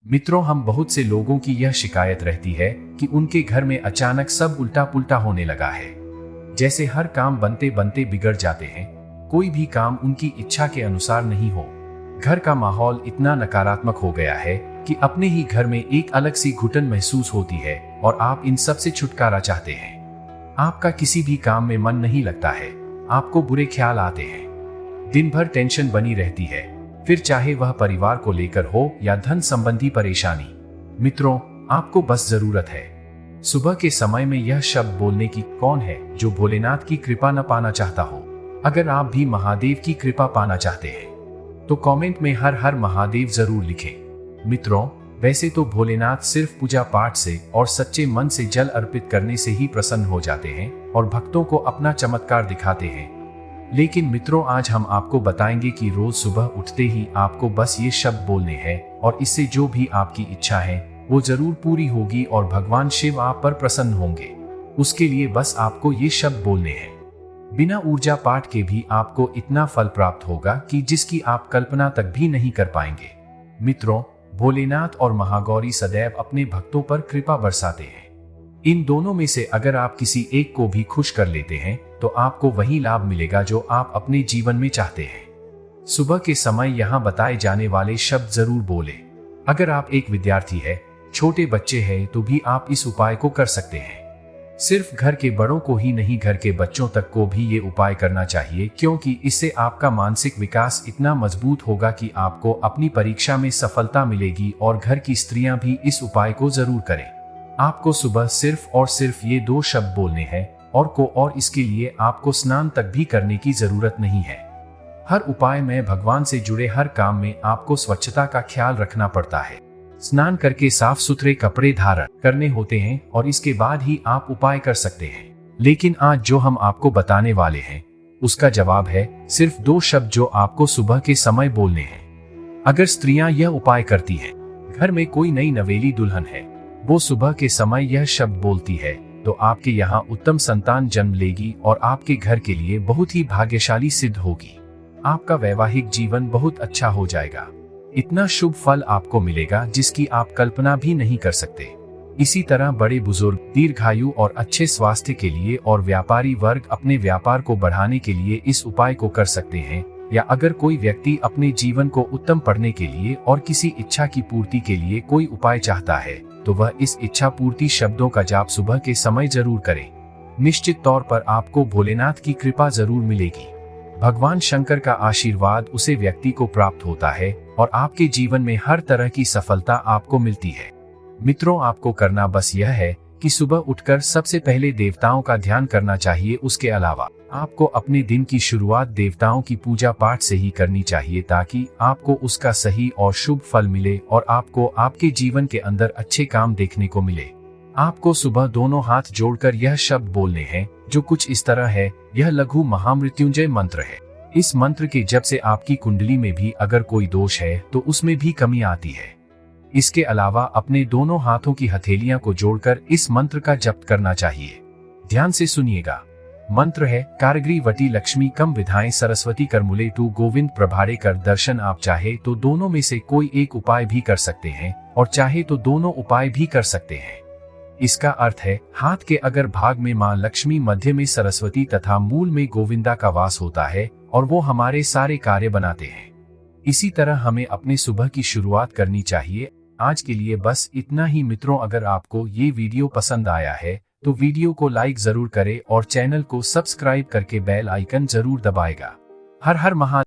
मित्रों, हम बहुत से लोगों की यह शिकायत रहती है कि उनके घर में अचानक सब उल्टा पुल्टा होने लगा है। जैसे हर काम बनते बनते बिगड़ जाते हैं, कोई भी काम उनकी इच्छा के अनुसार नहीं हो। घर का माहौल इतना नकारात्मक हो गया है कि अपने ही घर में एक अलग सी घुटन महसूस होती है और आप इन सब से छुटकारा चाहते हैं। आपका किसी भी काम में मन नहीं लगता है, आपको बुरे ख्याल आते हैं, दिन भर टेंशन बनी रहती है, फिर चाहे वह परिवार को लेकर हो या धन संबंधी परेशानी। मित्रों, आपको बस जरूरत है सुबह के समय में यह शब्द बोलने की। कौन है जो भोलेनाथ की कृपा न पाना चाहता हो? अगर आप भी महादेव की कृपा पाना चाहते हैं तो कमेंट में हर हर महादेव जरूर लिखें। मित्रों, वैसे तो भोलेनाथ सिर्फ पूजा पाठ से और सच्चे मन से जल अर्पित करने से ही प्रसन्न हो जाते हैं और भक्तों को अपना चमत्कार दिखाते हैं। लेकिन मित्रों, आज हम आपको बताएंगे कि रोज सुबह उठते ही आपको बस ये शब्द बोलने हैं और इससे जो भी आपकी इच्छा है वो जरूर पूरी होगी और भगवान शिव आप पर प्रसन्न होंगे। उसके लिए बस आपको ये शब्द बोलने हैं। बिना ऊर्जा पाठ के भी आपको इतना फल प्राप्त होगा कि जिसकी आप कल्पना तक भी नहीं कर पाएंगे। मित्रों, भोलेनाथ और महागौरी सदैव अपने भक्तों पर कृपा बरसाते हैं। इन दोनों में से अगर आप किसी एक को भी खुश कर लेते हैं तो आपको वही लाभ मिलेगा जो आप अपने जीवन में चाहते हैं। सुबह के समय यहाँ बताए जाने वाले शब्द जरूर बोले। अगर आप एक विद्यार्थी है, छोटे बच्चे हैं, तो भी आप इस उपाय को कर सकते हैं। सिर्फ घर के बड़ों को ही नहीं, घर के बच्चों तक को भी ये उपाय करना चाहिए, क्योंकि इससे आपका मानसिक विकास इतना मजबूत होगा कि आपको अपनी परीक्षा में सफलता मिलेगी। और घर की स्त्रियां भी इस उपाय को जरूर करें। आपको सुबह सिर्फ और सिर्फ ये 2 शब्द बोलने हैं और इसके लिए आपको स्नान तक भी करने की जरूरत नहीं है। हर उपाय में भगवान से जुड़े हर काम में आपको स्वच्छता का ख्याल रखना पड़ता है। स्नान करके साफ सुथरे कपड़े धारण करने होते हैं और इसके बाद ही आप उपाय कर सकते हैं। लेकिन आज जो हम आपको बताने वाले हैं उसका जवाब है सिर्फ 2 शब्द जो आपको सुबह के समय बोलने हैं। अगर स्त्रियां यह उपाय करती हैं, घर में कोई नई नवेली दुल्हन है, वो सुबह के समय यह शब्द बोलती है, तो आपके यहाँ उत्तम संतान जन्म लेगी और आपके घर के लिए बहुत ही भाग्यशाली सिद्ध होगी। आपका वैवाहिक जीवन बहुत अच्छा हो जाएगा। इतना शुभ फल आपको मिलेगा जिसकी आप कल्पना भी नहीं कर सकते। इसी तरह बड़े बुजुर्ग दीर्घायु और अच्छे स्वास्थ्य के लिए और व्यापारी वर्ग अपने व्यापार को बढ़ाने के लिए इस उपाय को कर सकते हैं। या अगर कोई व्यक्ति अपने जीवन को उत्तम पढ़ने के लिए और किसी इच्छा की पूर्ति के लिए कोई उपाय चाहता है तो वह इस इच्छा पूर्ति शब्दों का जाप सुबह के समय जरूर करें। निश्चित तौर पर आपको भोलेनाथ की कृपा जरूर मिलेगी। भगवान शंकर का आशीर्वाद उसे व्यक्ति को प्राप्त होता है और आपके जीवन में हर तरह की सफलता आपको मिलती है। मित्रों, आपको करना बस यह है कि सुबह उठकर सबसे पहले देवताओं का ध्यान करना चाहिए। उसके अलावा आपको अपने दिन की शुरुआत देवताओं की पूजा पाठ से ही करनी चाहिए, ताकि आपको उसका सही और शुभ फल मिले और आपको आपके जीवन के अंदर अच्छे काम देखने को मिले। आपको सुबह दोनों हाथ जोड़कर यह शब्द बोलने हैं, जो कुछ इस तरह है। यह लघु महामृत्युंजय मंत्र है। इस मंत्र के जप से आपकी कुंडली में भी अगर कोई दोष है तो उसमें भी कमी आती है। इसके अलावा अपने दोनों हाथों की हथेलियां को जोड़कर इस मंत्र का जप करना चाहिए। ध्यान से सुनिएगा। मंत्र है, कारग्री वटी लक्ष्मी कम विधाएं सरस्वती करमुले टू गोविंद प्रभारे कर दर्शन। आप चाहे तो दोनों में से कोई एक उपाय भी कर सकते हैं और चाहे तो दोनों उपाय भी कर सकते हैं। इसका अर्थ है, हाथ के अगर भाग में मां लक्ष्मी, मध्य में सरस्वती तथा मूल में गोविंदा का वास होता है और वो हमारे सारे कार्य बनाते हैं। इसी तरह हमें अपने सुबह की शुरुआत करनी चाहिए। आज के लिए बस इतना ही। मित्रों, अगर आपको ये वीडियो पसंद आया है तो वीडियो को लाइक जरूर करें और चैनल को सब्सक्राइब करके बेल आइकन जरूर दबाएगा। हर हर महादेव।